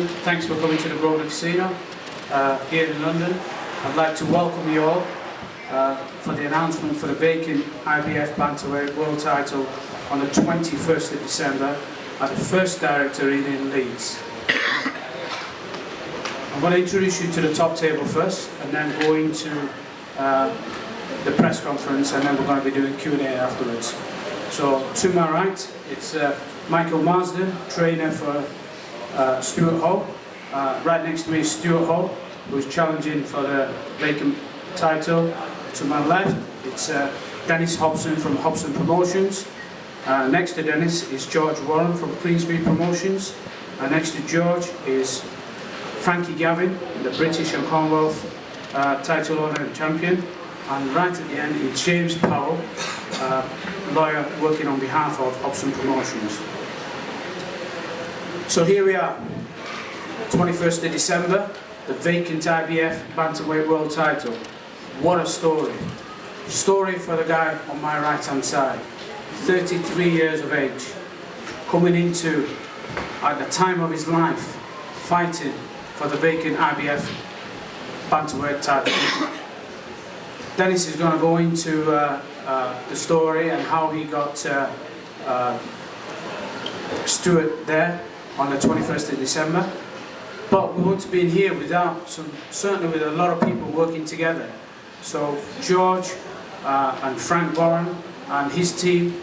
gentlemen, thanks for coming to the Grosvenor Casino here in London. I'd like to welcome you all for the announcement for the vacant IBF Bantamweight World Title on the 21st of December at the First Director Inn in Leeds. I'm going to introduce you to the top table first and then go into the press conference, and then we're going to be doing Q&A afterwards. So to my right, it's Michael Marsden, trainer for Stuart Hall. Right next to me is Stuart Hall, who's challenging for the vacant title. To my left, it's Dennis Hobson from Hobson Promotions. Next to Dennis is George Warren from Queensberry Promotions. Next to George is Frankie Gavin, the British and Commonwealth title owner and champion. And right at the end is James Powell, lawyer working on behalf of Hobson Promotions. So here we are, 21st of December, the vacant IBF Bantamweight World Title. What a story. Story for the guy on my right hand side, 33 years of age, coming into, at the time of his life, fighting for the vacant IBF Bantamweight title. Dennis is going to go into the story and how he got Stuart there on the 21st of December. But we want to be in here without certainly with a lot of people working together. So George and Frank Warren and his team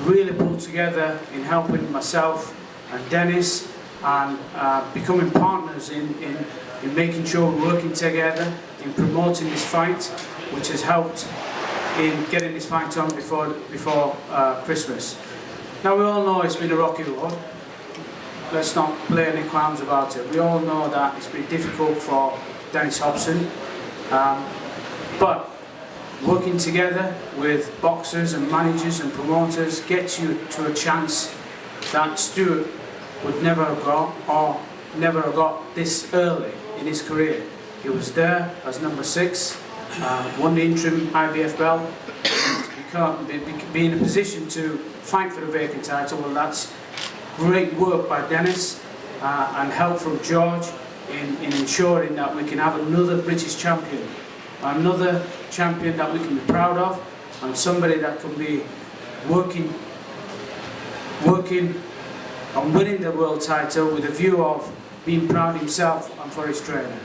really pulled together in helping myself and Dennis and becoming partners in making sure we're working together in promoting this fight, which has helped in getting this fight on before Christmas. Now we all know it's been a rocky road. Let's not play any clowns about it. We all know that it's been difficult for Dennis Hobson, but working together with boxers and managers and promoters gets you to a chance that Stuart would never have got, or never have got this early in his career. He was there as number 6, won the interim IBF belt, be in a position to fight for the vacant title. Well, that's great work by Dennis and help from George in ensuring that we can have another British champion, another champion that we can be proud of, and somebody that can be working on winning the world title with a view of being proud himself and for his trainer.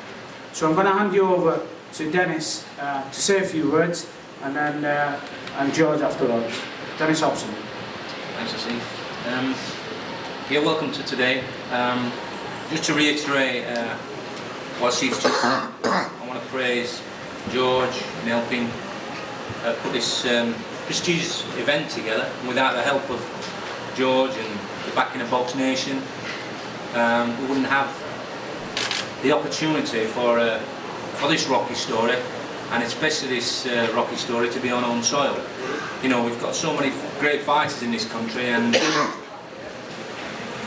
So I'm going to hand you over to Dennis to say a few words, and then and George afterwards. Dennis Hobson. Thanks, Steve. Yeah, welcome to today. Just to reiterate what Steve's just said, I want to praise George in helping put this prestigious event together. Without the help of George and the backing of BoxNation, we wouldn't have the opportunity for this rocky story, and especially this rocky story to be on own soil. You know, we've got so many great fighters in this country, and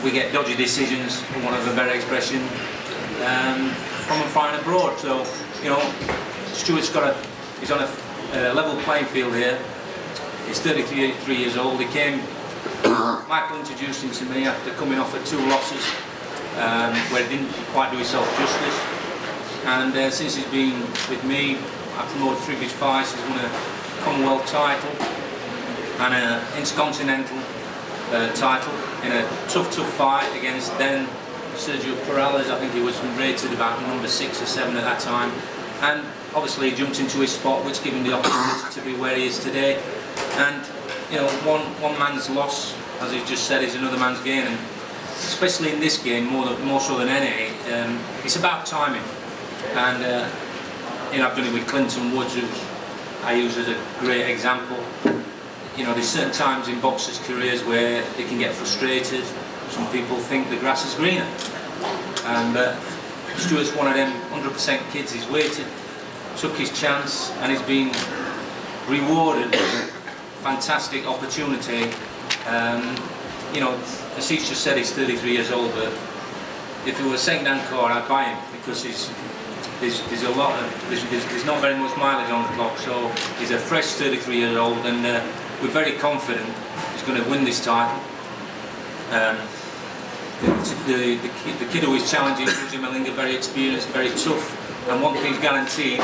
we get dodgy decisions, for want of a better expression, from a fighting abroad. So, you know, Stuart's he's on a level playing field here. He's 33 years old. Michael introduced him to me after coming off 2 losses, where he didn't quite do himself justice. And since he's been with me, I promoted 3 of his fights. He's won a Commonwealth title and an Intercontinental title in a tough fight against then Sergio Perales. I think he was rated about number 6 or 7 at that time, and obviously he jumped into his spot, which gave him the opportunity to be where he is today. And you know, one man's loss, as he just said, is another man's gain, and especially in this game more so than any, it's about timing. And you know, I've done it with Clinton Woods, who I use as a great example. You know, there's certain times in boxers' careers where they can get frustrated. Some people think the grass is greener, and Stuart's one of them 100% kids. He's waited, took his chance, and he's been rewarded with a fantastic opportunity. You know, as he's just said, he's 33 years old, but if it was a second-hand car, I'd buy him, because there's a lot of, there's not very much mileage on the clock. So he's a fresh 33 years old, and we're very confident he's going to win this title. the kid who is challenging Judge Melinga, very experienced, very tough, and one thing's guaranteed,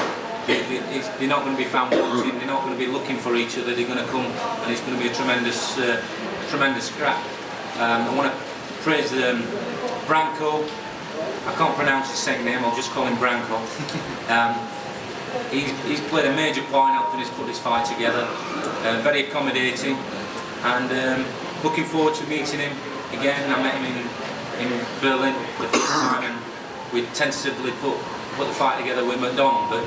they're not going to be found wanting, they're not going to be looking for each other, they're going to come, and it's going to be a tremendous scrap. I want to praise Branko. I can't pronounce his second name, I'll just call him Branko. He's played a major part in helping us put this fight together, very accommodating, and looking forward to meeting him again. I met him in Berlin for the first time, and we tentatively put the fight together with McDonald, but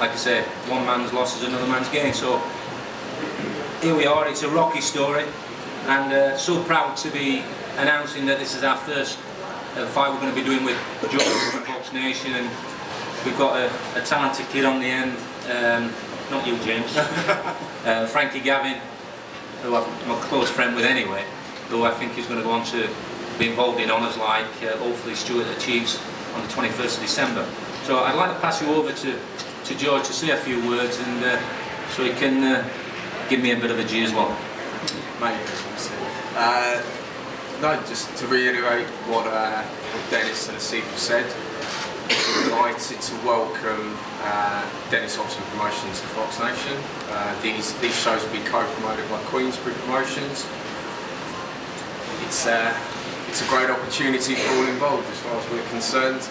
like I say, one man's loss is another man's gain, so here we are. It's a rocky story, and so proud to be announcing that this is our first fight we're going to be doing with George from BoxNation, and we've got a talented kid on the end, not you James, Frankie Gavin, who I'm a close friend with anyway, who I think is going to go on to be involved in honours like hopefully Stuart achieves on the 21st of December. So I'd like to pass you over to George to say a few words, and so he can give me a bit of a G as well. Mate, no, just to reiterate what Dennis and Asif have said, we're delighted to welcome Dennis Hobson Promotions to BoxNation. These shows will be co-promoted by Queensberry Promotions. It's a great opportunity for all involved as far as we're concerned.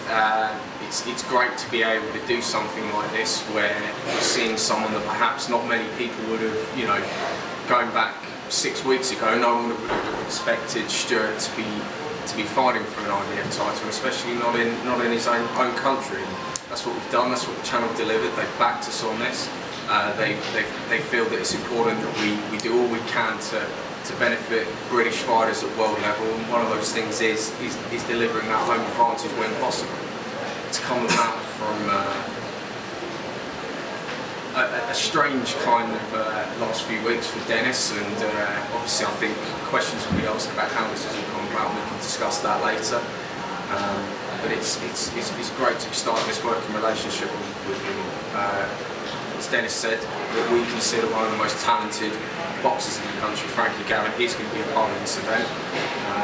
It's great to be able to do something like this where we're seeing someone that perhaps not many people would have, you know, going back 6 weeks ago, no one would have expected Stuart to be fighting for an IBF title, especially not in his own country. That's what we've done. That's what the channel delivered. They've backed us on this. They feel that it's important that we do all we can to benefit British fighters at world level, and one of those things is delivering that home advantage when possible. It's come about from a strange kind of last few weeks for Dennis, and obviously I think questions will be asked about how this has all come about, and we can discuss that later. But it's great to be starting this working relationship with him. As Dennis said, that we consider one of the most talented boxers in the country, Frankie Gavin. He's going to be a part of this event.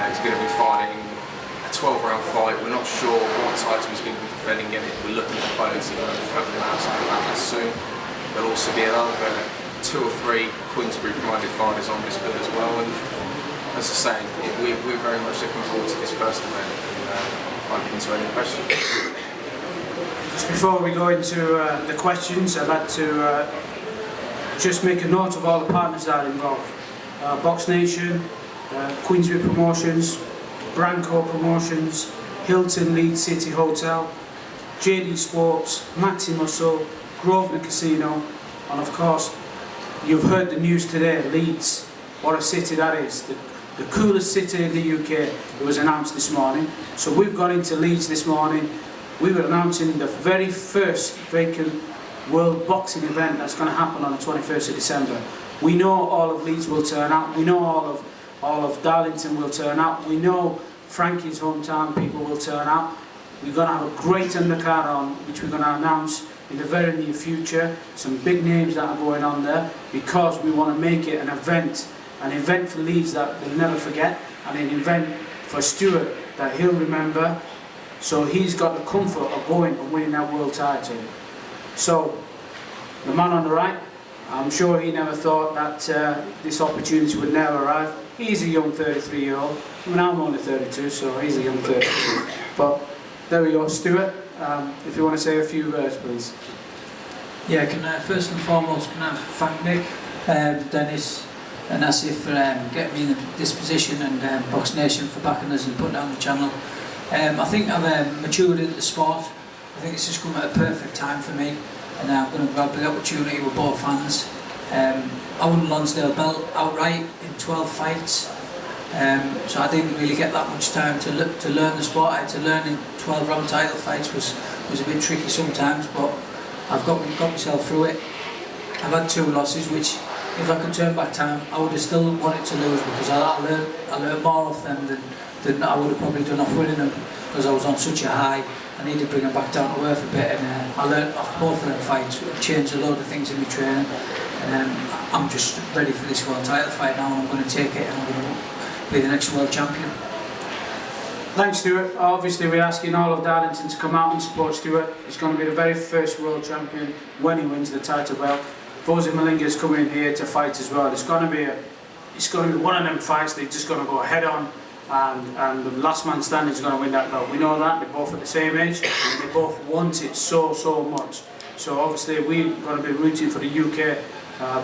He's going to be fighting a 12-round fight. We're not sure what title he's going to be defending yet. We're looking at opponents, and we'll have an announcement about that soon. There'll also be another 2 or 3 Queensberry promoted fighters on this bill as well. And as I say, we're very much looking forward to this first event. And open to any questions. Just before we go into the questions, I'd like to just make a note of all the partners that are involved. BoxNation, Queensberry Promotions, Branko Promotions, Hilton Leeds City Hotel, JD Sports, Maxi Muscle, Grosvenor Casino, and of course, you've heard the news today, Leeds. What a city that is. The coolest city in the UK. It was announced this morning. So we've gone into Leeds this morning. We were announcing the very first vacant world boxing event that's going to happen on the 21st of December. We know all of Leeds will turn out. We know all of Darlington will turn out. We know Frankie's hometown people will turn out. We're going to have a great undercard on, which we're going to announce in the very near future. Some big names that are going on there, because we want to make it an event for Leeds that they'll never forget, and an event for Stuart that he'll remember. So he's got the comfort of going and winning that world title. So the man on the right, I'm sure he never thought that this opportunity would never arrive. He's a young 33-year-old. I mean, I'm only 32, so he's a young 32. But there we go, Stuart. If you want to say a few words, please. Yeah, first and foremost, can I thank Nick, Dennis and Asif for getting me in this position, and BoxNation for backing us and putting down the channel. I think I've matured into the sport. I think it's just come at a perfect time for me, and I'm going to grab the opportunity with both hands. I won the Lonsdale belt outright in 12 fights, so I didn't really get that much time to learn the sport. I had to learn in 12-round title fights was a bit tricky sometimes, but I've got myself through it. I've had 2 losses, which if I could turn back time, I would have still wanted to lose, because I learned more off them than I would have probably done off winning them, because I was on such a high. I needed to bring them back down to earth a bit, and I learned off both of them fights. It changed a load of things in my training, and I'm just ready for this world title fight now, and I'm going to take it, and I'm going to be the next world champion. Thanks, Stuart. Obviously, we're asking all of Darlington to come out and support Stuart. He's going to be the very first world champion when he wins the title belt. Vozi Malinga is coming here to fight as well. It's going to be one of them fights that he's just going to go head on, and the last man standing is going to win that belt. We know that they're both at the same age, and they both want it so much. So obviously, we're going to be rooting for the UK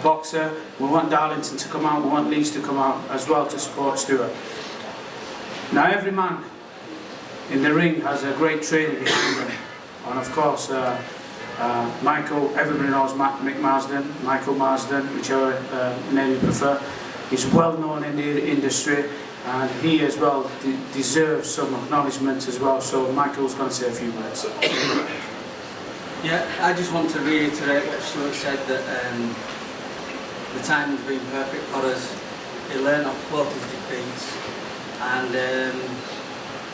boxer. We want Darlington to come out. We want Leeds to come out as well to support Stuart. Now, every man in the ring has a great trainer behind them, and of course Michael, everybody knows Mick Marsden, Michael Marsden, whichever name you prefer. He's well known in the industry, and he as well deserves some acknowledgement as well. So Michael's going to say a few words. Yeah, I just want to reiterate what Stuart said, that the time has been perfect for us. He learned off both his defeats, and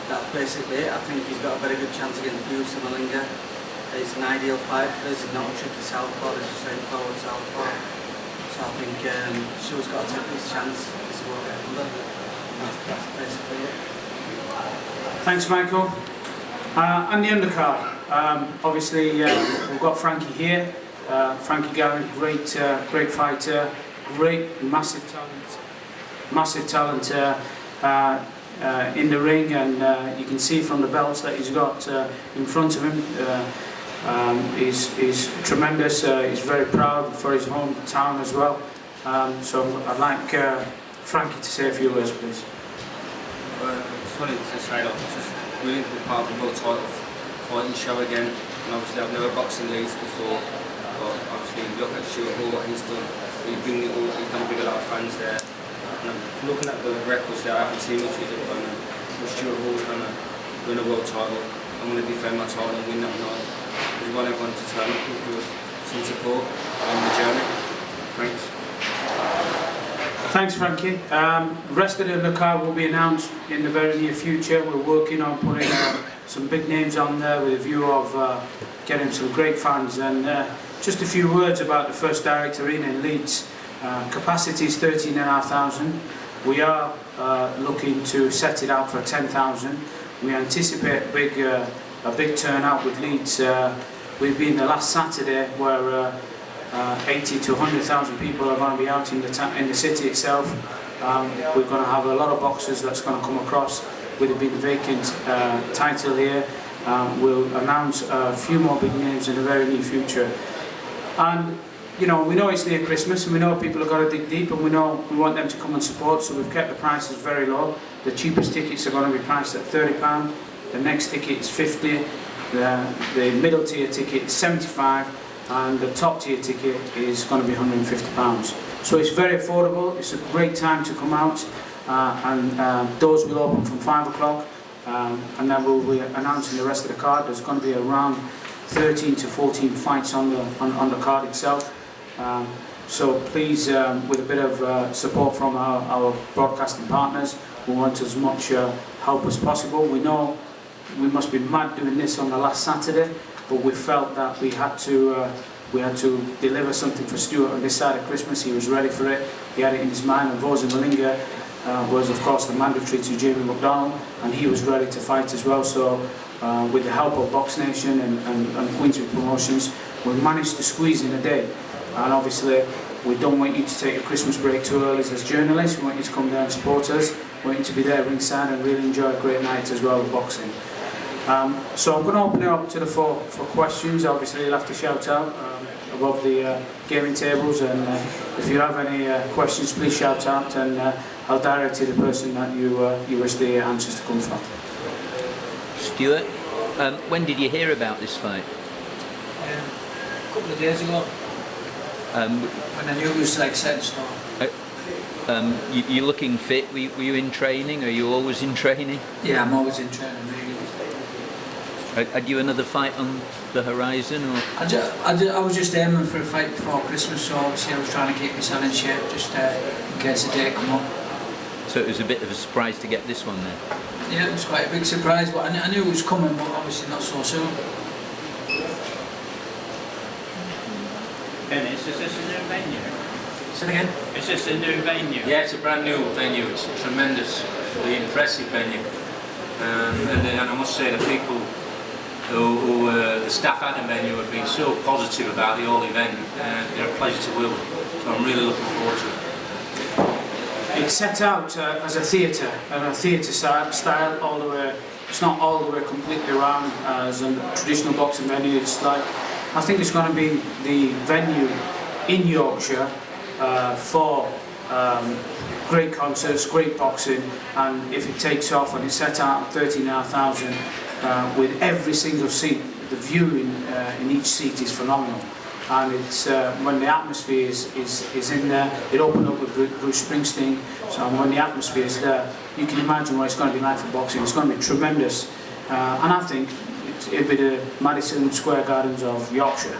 that's basically it. I think he's got a very good chance against Vozi Malinga. It's an ideal fight for us. He's not a tricky southpaw, he's a straightforward southpaw. So I think Stuart's got to take this chance. This is what we're under. That's basically it. Thanks, Michael. And the undercard. Obviously, we've got Frankie here. Frankie Gavin, great fighter, massive talent in the ring, and you can see from the belts that he's got in front of him. He's tremendous. He's very proud for his hometown as well. So I'd like Frankie to say a few words, please. Just wanted to say that it's just really to be part of the world title fighting show again. And obviously I've never boxed in Leeds before, but obviously look at Stuart Hall, what he's done. He's done bring a lot of fans there. And I'm looking at the records there, I haven't seen much of it, but Stuart Hall's going to win a world title. I'm going to defend my title and win that night. We want everyone to turn up and give us some support on the journey. Thanks. Thanks, Frankie. The rest of the undercard will be announced in the very near future. We're working on putting some big names on there with a view of getting some great fans. And just a few words about the First Direct Arena in Leeds. Capacity is 13,500. We are looking to set it out for 10,000. We anticipate a big turnout with Leeds. We've been the last Saturday where 80 to 100,000 people are going to be out in the city itself. We're going to have a lot of boxers that's going to come across. With it being a vacant title here, we'll announce a few more big names in the very near future. And you know, we know it's near Christmas, and we know people have got to dig deep, and we know we want them to come and support, so we've kept the prices very low. The cheapest tickets are going to be priced at £30, the next ticket is £50, the middle tier ticket is £75, and the top tier ticket is going to be £150. So it's very affordable, it's a great time to come out, and doors will open from 5 o'clock, and then we'll be announcing the rest of the card. There's going to be around 13 to 14 fights on the card itself. So please, with a bit of support from our broadcasting partners, we want as much help as possible. We know we must be mad doing this on the last Saturday, but we felt that we had to deliver something for Stuart on this side of Christmas. He was ready for it. He had it in his mind, and Vozi Malinga was of course the mandatory to Jamie McDonald, and he was ready to fight as well. So with the help of BoxNation and Queensberry Promotions, we managed to squeeze in a day. And obviously we don't want you to take a Christmas break too early as journalists. We want you to come down and support us. We want you to be there ringside and really enjoy a great night as well with boxing. So I'm going to open it up to the floor for questions. Obviously you'll have to shout out above the gaming tables, and if you have any questions, please shout out, and I'll direct to the person that you wish the answers to come from. Stuart, when did you hear about this fight? A couple of days ago. When I knew it was like set in stone. You're looking fit. Were you in training? Are you always in training? Yeah, I'm always in training, really. Had you another fight on the horizon? Or? I was just aiming for a fight before Christmas, so obviously I was trying to keep myself in shape just in case the day come up. So it was a bit of a surprise to get this one then? Yeah, it was quite a big surprise, but I knew it was coming, but obviously not so soon. Dennis, is this a new venue? Say it again? Is this a new venue? Yeah, it's a brand new venue. It's a tremendously impressive venue. And I must say the people the staff at the venue have been so positive about the whole event, and they're a pleasure to work with. So I'm really looking forward to it. It's set out as a theatre, and a theatre style all the way. It's not all the way completely around as a traditional boxing venue. It's like, I think it's going to be the venue in Yorkshire for great concerts, great boxing, and if it takes off, and it's set out at 13,500 with every single seat, the view in each seat is phenomenal. And it's when the atmosphere is in there, it opened up with Bruce Springsteen, so when the atmosphere is there, you can imagine what it's going to be like for boxing. It's going to be tremendous, and I think it'll be the Madison Square Gardens of Yorkshire.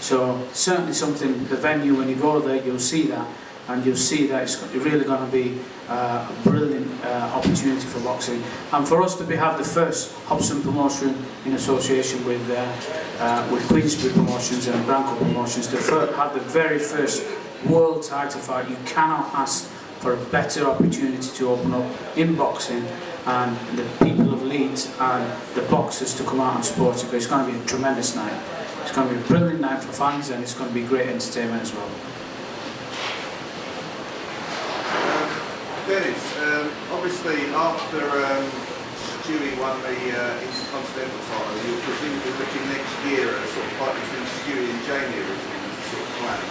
So certainly something, the venue, when you go there, you'll see that, and you'll see that it's really going to be a brilliant opportunity for boxing, and for us to have the first Hobson promotion in association with Queensberry Promotions and Branco Promotions, to have the very first world title fight. You cannot ask for a better opportunity to open up in boxing, and the people of Leeds and the boxers to come out and support it. It's going to be a tremendous night. It's going to be a brilliant night for fans, and it's going to be great entertainment as well. Dennis, obviously after Stewie won the Intercontinental title, you're presumably looking next year at a sort of fight between Stewie and Jamie originally as a sort of plan.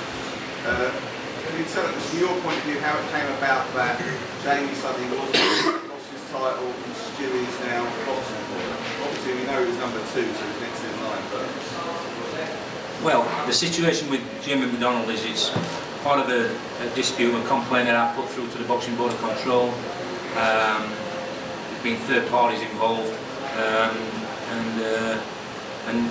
Can you tell us, from your point of view, how it came about that Jamie suddenly lost his title and Stewie's now boxing for him? Obviously we know he was number 2, so he's next in line, but... Well, the situation with Jamie McDonald is it's part of a dispute and complaint that I put through to the Boxing Board of Control. There's been third parties involved, and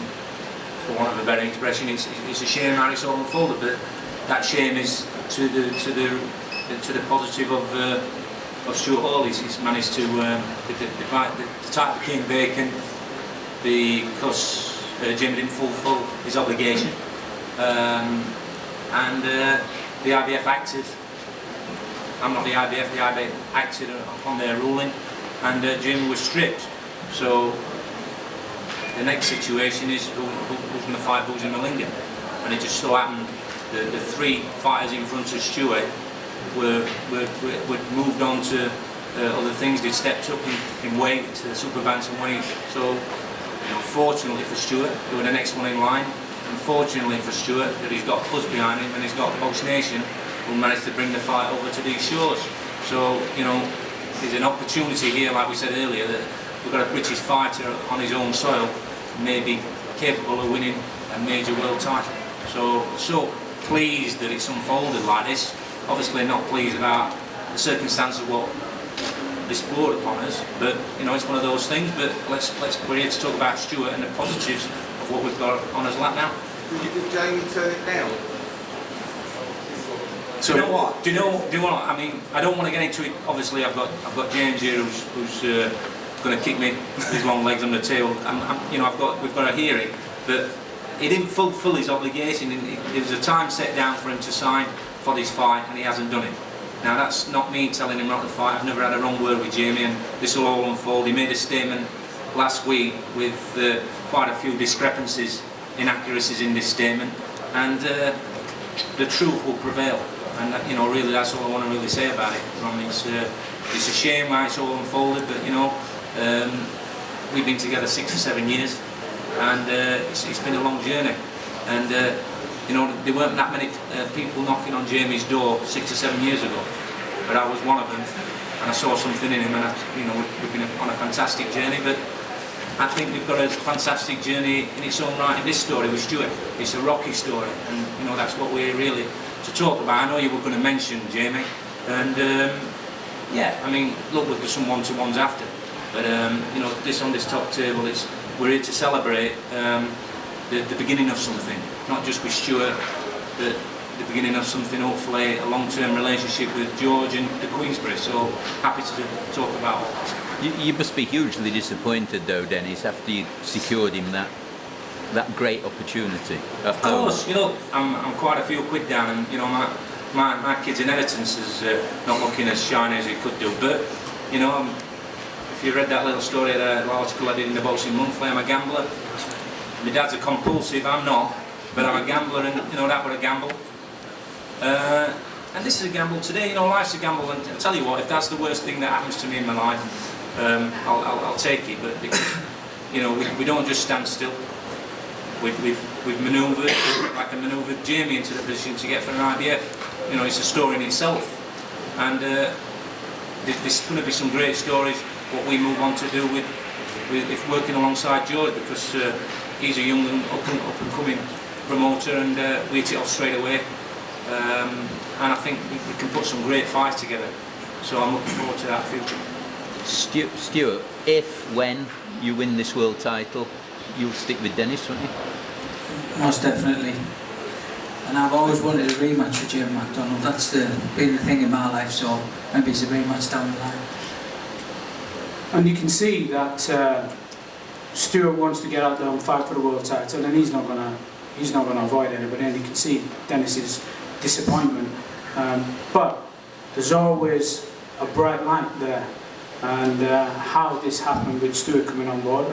for want of a better expression, it's a shame how it's all unfolded. But that shame is to the positive of Stuart Hall. He's managed to the title became vacant because Jamie didn't fulfil his obligation, and the IBF acted. I'm not the IBF. The IBF acted upon their ruling, and Jamie was stripped. So the next situation is who's going to fight who's in Malinga, and it just so happened that the 3 fighters in front of Stuart were moved on to other things. They stepped up in weight to the super bantamweight. So, fortunately for Stuart, they were the next one in line. Unfortunately for Stuart, that he's got us behind him and he's got BoxNation who managed to bring the fight over to these shores. So, there's an opportunity here, like we said earlier, that we've got a British fighter on his own soil, maybe capable of winning a major world title. So pleased that it's unfolded like this. Obviously not pleased about the circumstances of what this brought upon us, but it's one of those things. But we're here to talk about Stuart and the positives of what we've got on his lap now. Did Jamie turn it down? So, do you know what? I mean, I don't want to get into it. Obviously, I've got James here who's going to kick me with his long legs on the tail. We've got a hearing, but he didn't fulfil his obligation. There was a time set down for him to sign for this fight, and he hasn't done it. Now, that's not me telling him not to fight. I've never had a wrong word with Jamie, and this will all unfold. He made a statement last week with quite a few discrepancies, inaccuracies in this statement, and the truth will prevail. And really, that's all I want to really say about it. It's a shame how it's all unfolded, but we've been together 6 or 7 years, and it's been a long journey. And there weren't that many people knocking on Jamie's door 6 or 7 years ago, but I was one of them, and I saw something in him, and we've been on a fantastic journey. But I think we've got a fantastic journey in its own right in this story with Stuart. It's a rocky story, and that's what we're really to talk about. I know you were going to mention Jamie, and yeah, I mean, look, we've got some one-to-ones after, but this on this top table, we're here to celebrate the beginning of something, not just with Stuart, but the beginning of something, hopefully a long-term relationship with George and the Queensberry. So happy to talk about all that. You must be hugely disappointed though, Dennis, after you secured him that great opportunity. Of course, I'm quite a few quid down, and my kid's inheritance is not looking as shiny as it could do. But if if you read that little story, the article I did in the Boxing Monthly, I'm a gambler. My dad's a compulsive, I'm not, but I'm a gambler, and you know, that were a gamble. And this is a gamble today, you know, life's a gamble, and I'll tell you what, if that's the worst thing that happens to me in my life, I'll take it, but because, you know, we don't just stand still. We've manoeuvred, like I manoeuvred Jamie into the position to get for an IBF. You know, it's a story in itself. And there's going to be some great stories, what we move on to do with if working alongside George, because he's a young and up and coming promoter, and we hit it off straight away. And I think we can put some great fights together. So I'm looking forward to that future. Stuart, when you win this world title, you'll stick with Dennis, won't you? Most definitely. And I've always wanted a rematch with Jamie McDonald. That's been the thing in my life, so maybe it's a rematch down the line. And you can see that Stuart wants to get out there and fight for the world title, and he's not gonna avoid anybody. And you can see Dennis's disappointment. But there's always a bright light there, and how this happened with Stuart coming on board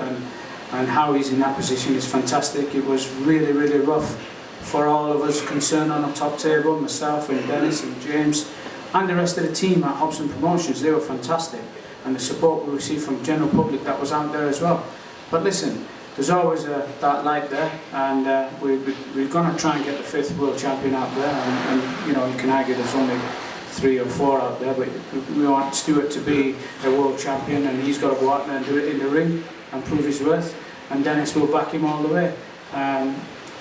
and how he's in that position is fantastic. It was really, really rough for all of us concerned on the top table, myself and Dennis and James and the rest of the team at Hobson Promotions. They were fantastic, and the support we received from the general public that was out there as well. But listen, there's always that light there, and we're going to try and get the 5th world champion out there, and you know, you can argue there's only 3 or 4 out there, but we want Stuart to be a world champion, and he's got to go out there and do it in the ring and prove his worth, and Dennis will back him all the way.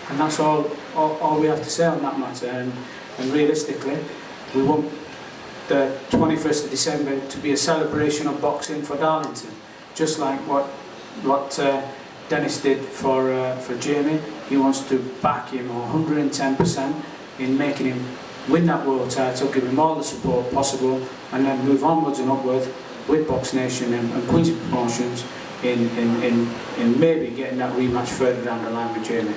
And that's all we have to say on that matter. And realistically, we want the 21st of December to be a celebration of boxing for Darlington, just like what Dennis did for Jamie. He wants to back him 110% in making him win that world title, give him all the support possible, and then move onwards and upwards with BoxNation and Queensberry Promotions in maybe getting that rematch further down the line with Jamie.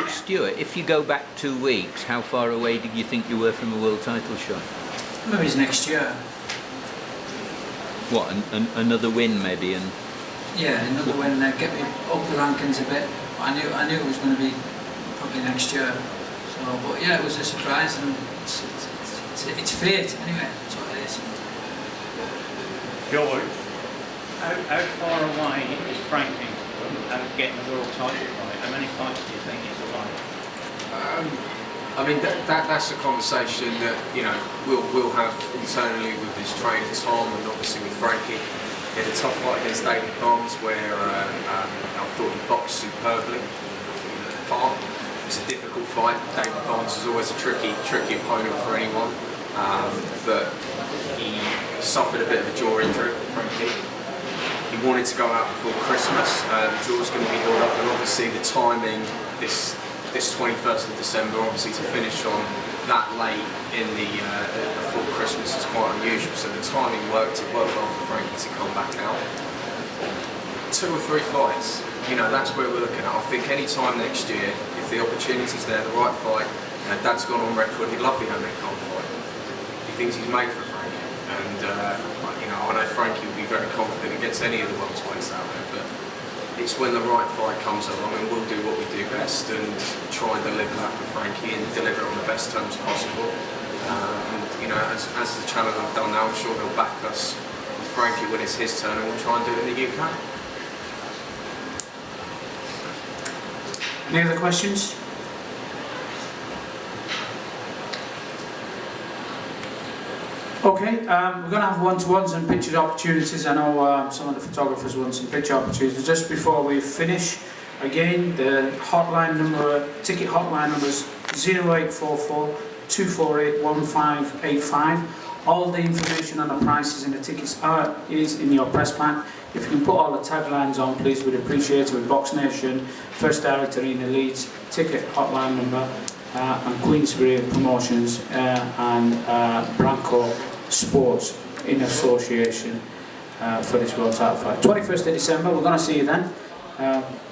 Stuart, if you go back 2 weeks, how far away did you think you were from a world title shot? Maybe it's next year. What, another win maybe? And yeah, another win, get me up the rankings a bit. I knew it was going to be probably next year. So, but yeah, it was a surprise, and it's fate anyway. That's what it is. George, how far away is Frankie from getting the world title fight? How many fights do you think it's away? I mean, that's a conversation that, you know, we'll have internally with his trainer Tom, and obviously with Frankie. He had a tough fight against David Barnes where I thought he boxed superbly. It was a difficult fight. David Barnes is always a tricky opponent for anyone, but he suffered a bit of a jaw injury, Frankie. He wanted to go out before Christmas. The jaw was going to be healed up, and obviously the timing, this 21st of December, obviously to finish on that late in before Christmas is quite unusual. So the timing worked well for Frankie to come back out. 2 or 3 fights, you know, that's where we're looking at. I think any time next year, if the opportunity's there, the right fight, Dad's gone on record, he'd love the American fight. He thinks he's made for Frankie, and you know, I know Frankie will be very confident against any of the welterweights out there, but it's when the right fight comes along, and we'll do what we do best and try and deliver that for Frankie and deliver it on the best terms possible. And you know, as the channel have done now, I'm sure they'll back us with Frankie when it's his turn, and we'll try and do it in the UK. Any other questions? Okay, we're going to have one-to-ones and picture opportunities. I know some of the photographers want some picture opportunities. Just before we finish, again, the hotline number, ticket hotline number is 0844 248 1585. All the information on the prices and the tickets is in your press pack. If you can put all the taglines on, please, we'd appreciate it. With BoxNation, First Directory in the Leeds, ticket hotline number, and Queensberry Promotions and Branco Sports in association for this world title fight. 21st of December, we're going to see you then.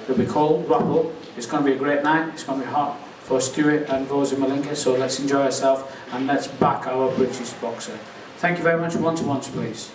It'll be cold, wrap up. It's going to be a great night. It's going to be hot for Stuart and Rosa Malinka, so let's enjoy ourselves and let's back our British boxer. Thank you very much. One-to-ones, please.